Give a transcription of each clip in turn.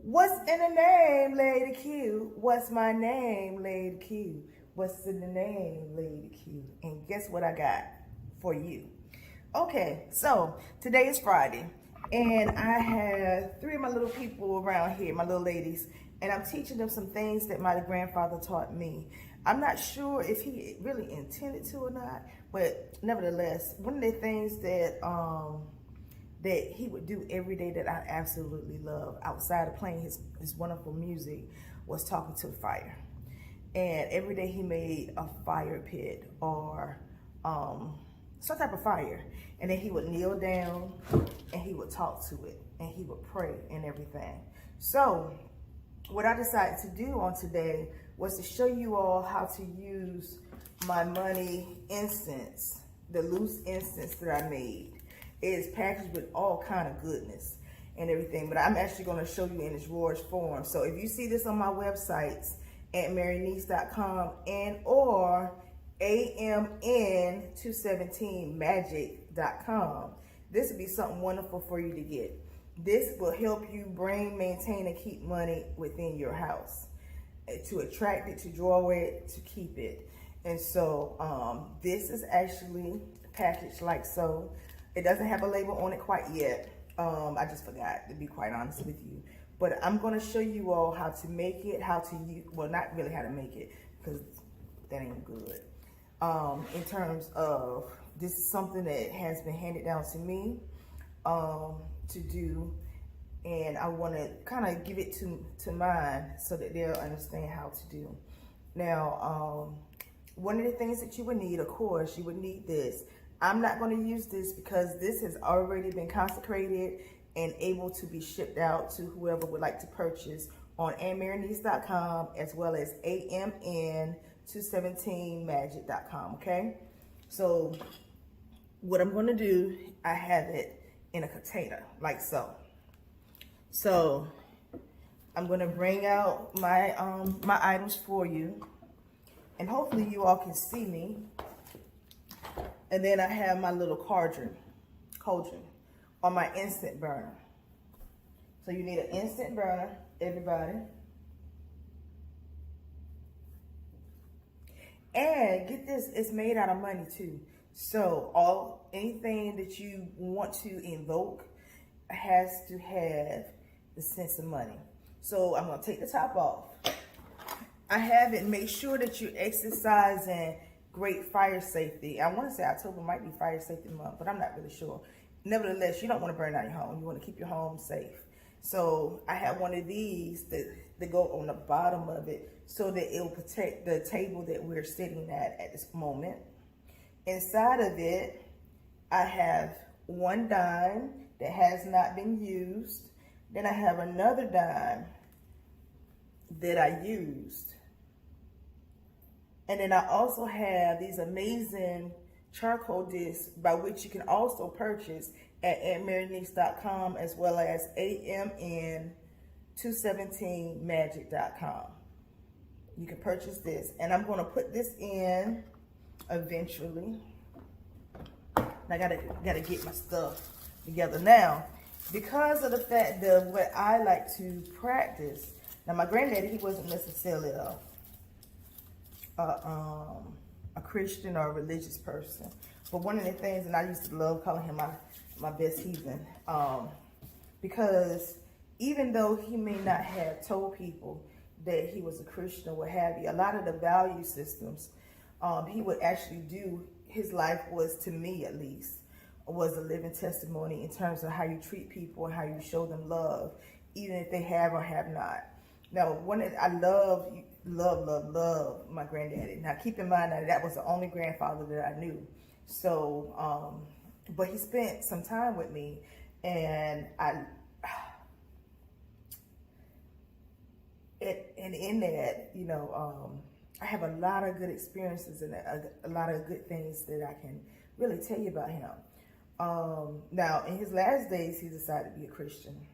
What's in the name, Lady Q? What's my name, Lady Q? What's in the name, Lady Q? And guess what I got for you? Okay, so today is Friday, and I have three of my little people around here, my little ladies, and I'm teaching them some things that my grandfather taught me. I'm not sure if he really intended to or not, but nevertheless, one of the things that he would do every day that I absolutely love, outside of playing his wonderful music, was talking to the fire. And every day he made a fire pit or some type of fire. And then he would kneel down and he would talk to it and he would pray and everything. So what I decided to do on today was to show you all how to use my money incense, the loose incense that I made. It is packaged with all kind of goodness and everything, but I'm actually going to show you in its rawest form. So if you see this on my websites at maryniece.com and or amn217magic.com, this would be something wonderful for you to get. This will help you bring, maintain, and keep money within your house, to attract it, to draw it, to keep it. And so this is actually packaged like so. It doesn't have a label on it quite yet. I just forgot, to be quite honest with you. But I'm going to show you all how to make it, how to use, well, not really how to make it, because that ain't good. In terms of, this is something that has been handed down to me to do. And I want to kind of give it to mine so that they'll understand how to do. Now, one of the things that you would need, of course, you would need this. I'm not going to use this because this has already been consecrated and able to be shipped out to whoever would like to purchase on maryniece.com as well as amn217magic.com, okay? So what I'm going to do, I have it in a container like so. So I'm going to bring out my my items for you, and hopefully you all can see me. And then I have my little cauldron on my instant burner. So you need an instant burner, everybody. And get this, it's made out of money too. So anything that you want to invoke has to have the sense of money. So I'm gonna take the top off. I have it, make sure that you're exercising great fire safety. I want to say October might be fire safety month, but I'm not really sure. Nevertheless, you don't want to burn out your home. You want to keep your home safe. So I have one of these that go on the bottom of it so that it will protect the table that we're sitting at this moment. Inside of it, I have one dime that has not been used. Then I have another dime that I used. And then I also have these amazing charcoal discs by which you can also purchase at maryniece.com as well as amn217magic.com. You can purchase this. And I'm going to put this in eventually. I gotta get my stuff together now. Because of the fact that what I like to practice. Now my granddaddy, he wasn't necessarily a Christian or a religious person, but one of the things, and I used to love calling him my best heathen, because even though he may not have told people that he was a Christian or what have you, a lot of the value systems he would actually do, his life was, to me at least, was a living testimony in terms of how you treat people and how you show them love, even if they have or have not. Now, I love my granddaddy. Now, keep in mind that was the only grandfather that I knew. So, but he spent some time with me, and in that, you know, I have a lot of good experiences and a lot of good things that I can really tell you about him. Now, in his last days, he decided to be a Christian.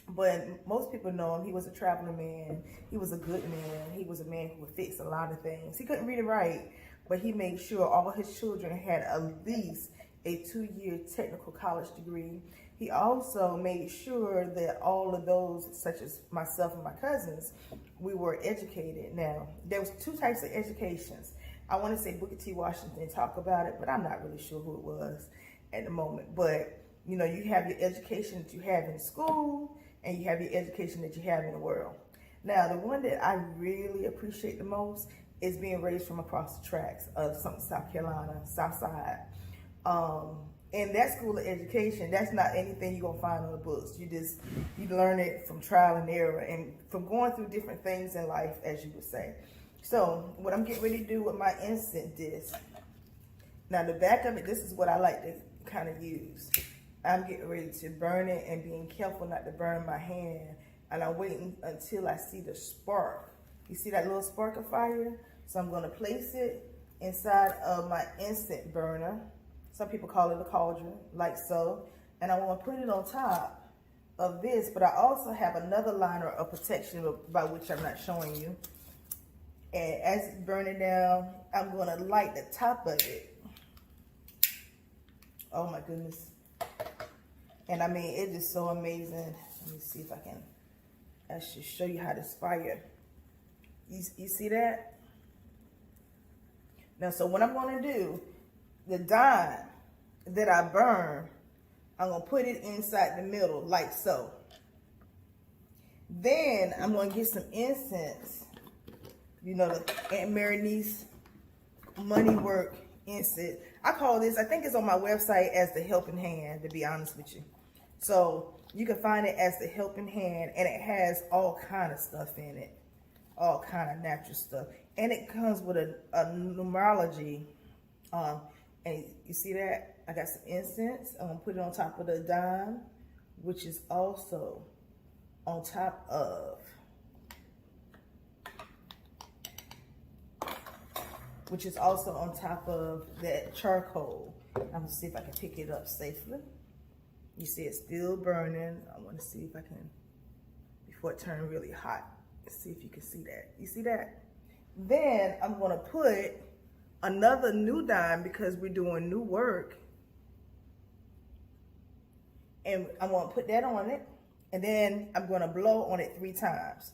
But most people know him. He was a traveling man. He was a good man. He was a man who would fix a lot of things. He couldn't read and write, but he made sure all his children had at least a 2-year technical college degree. He also made sure that all of those, such as myself and my cousins, we were educated. Now, there was 2 types of educations. I want to say Booker T. Washington talk about it, but I'm not really sure who it was at the moment. But, you know, you have your education that you have in school, and you have your education that you have in the world. Now, the one that I really appreciate the most is being raised from across the tracks of something South Carolina, South Side. In that school of education, that's not anything you're gonna find in the books. You learn it from trial and error and from going through different things in life, as you would say. So what I'm getting ready to do with my incense disc. Now the back of it, this is what I like to kind of use. I'm getting ready to burn it and being careful not to burn my hand. And I'm waiting until I see the spark. You see that little spark of fire? So I'm gonna place it inside of my incense burner. Some people call it a cauldron, like so. And I want to put it on top of this, but I also have another liner of protection by which I'm not showing you. And as it's burning down, I'm going to light the top of it. Oh my goodness. And I mean, it is so amazing. Let me see if I can actually show you how this fire. You see that? Now, so what I'm going to do, the dime that I burn, I'm going to put it inside the middle like so. Then I'm going to get some incense. You know, the Aunt Mary niece money work incense. I call this, I think it's on my website as the helping hand, to be honest with you. So you can find it as the helping hand, and it has all kind of stuff in it. All kind of natural stuff. And it comes with a numerology. And you see that? I got some incense. I'm going to put it on top of the dime, which is also on top of that charcoal. I'm going to see if I can pick it up safely. You see it's still burning. I want to see if I can, before it turns really hot, see if you can see that. You see that? Then I'm going to put another new dime because we're doing new work. And I'm going to put that on it. And then I'm going to blow on it 3 times.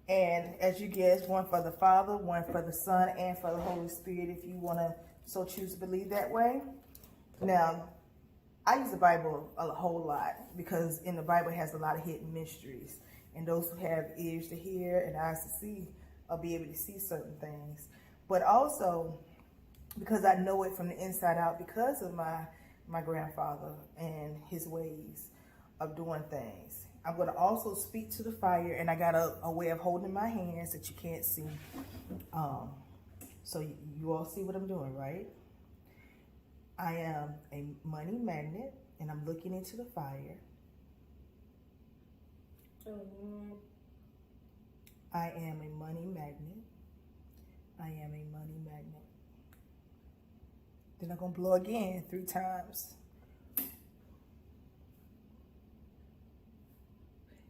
And as you guess, one for the Father, one for the Son, and for the Holy Spirit, if you want to so choose to believe that way. Now, I use the Bible a whole lot because in the Bible it has a lot of hidden mysteries. And those who have ears to hear and eyes to see will be able to see certain things. But also, because I know it from the inside out because of my grandfather and his ways of doing things. I'm going to also speak to the fire, and I got a way of holding my hands that you can't see. So you all see what I'm doing, right? I am a money magnet, and I'm looking into the fire. I am a money magnet. I am a money magnet. Then I'm going to blow again 3 times.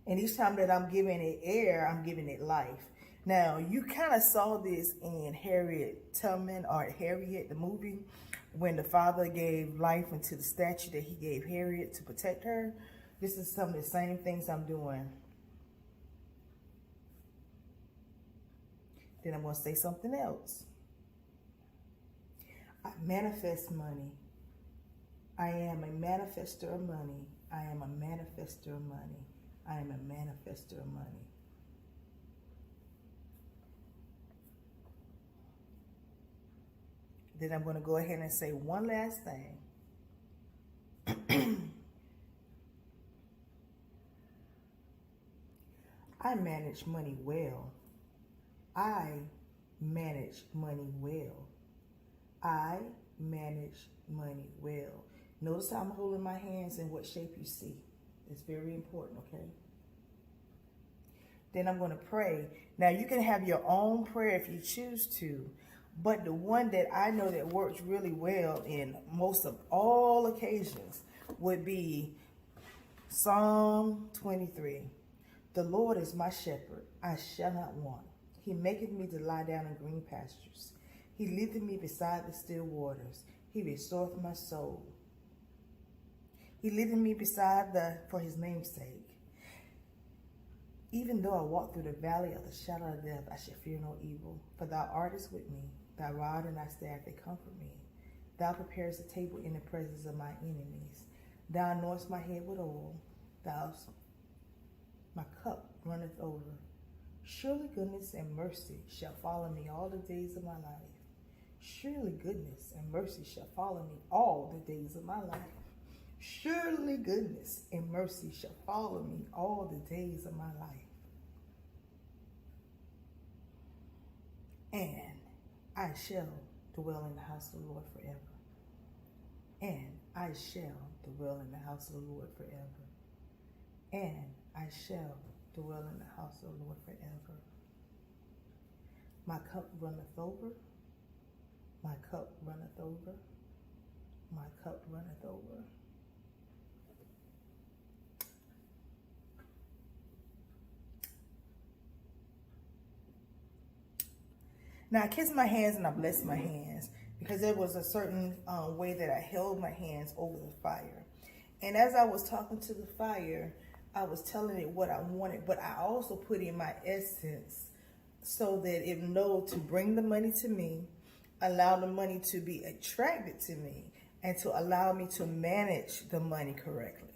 And each time that I'm giving it air, I'm giving it life. Now, you kind of saw this in Harriet Tubman, or Harriet, the movie, when the father gave life into the statue that he gave Harriet to protect her. This is some of the same things I'm doing. Then I'm going to say something else. I manifest money. I am a manifester of money. I am a manifester of money. I am a manifester of money. Then I'm going to go ahead and say one last thing. I manage money well. I manage money well. I manage money well. Notice how I'm holding my hands and what shape you see. It's very important, okay? Then I'm going to pray. Now, you can have your own prayer if you choose to, but the one that I know that works really well in most of all occasions would be Psalm 23. The Lord is my shepherd. I shall not want. He maketh me to lie down in green pastures. He leadeth me beside the still waters. He restoreth my soul. He leadeth me for his name's sake. Even though I walk through the valley of the shadow of death, I shall fear no evil. For thou art with me. Thy rod and thy staff, they comfort me. Thou preparest a table in the presence of my enemies. Thou anointest my head with oil. My cup runneth over. Surely goodness and mercy shall follow me all the days of my life. Surely goodness and mercy shall follow me all the days of my life. Surely goodness and mercy shall follow me all the days of my life. And I shall dwell in the house of the Lord forever. And I shall dwell in the house of the Lord forever. And I shall dwell in the house of the Lord forever. My cup runneth over. My cup runneth over. My cup runneth over. Now I kissed my hands and I blessed my hands because there was a certain way that I held my hands over the fire. And as I was talking to the fire, I was telling it what I wanted, but I also put in my essence so that it knows to bring the money to me, allow the money to be attracted to me, and to allow me to manage the money correctly.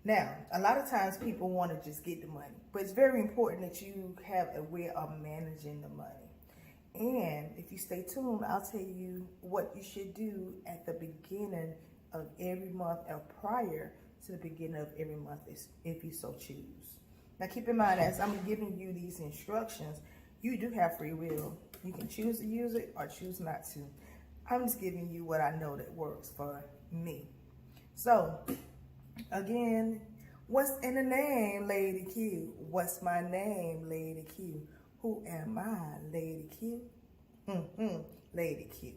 Now, a lot of times people want to just get the money, but it's very important that you have a way of managing the money. And if you stay tuned, I'll tell you what you should do at the beginning of every month or prior to the beginning of every month if you so choose. Now keep in mind, as I'm giving you these instructions, you do have free will. You can choose to use it or choose not to. I'm just giving you what I know that works for me. So, again, what's in the name, Lady Q? What's my name, Lady Q? Who am I, Lady Q? Lady Q.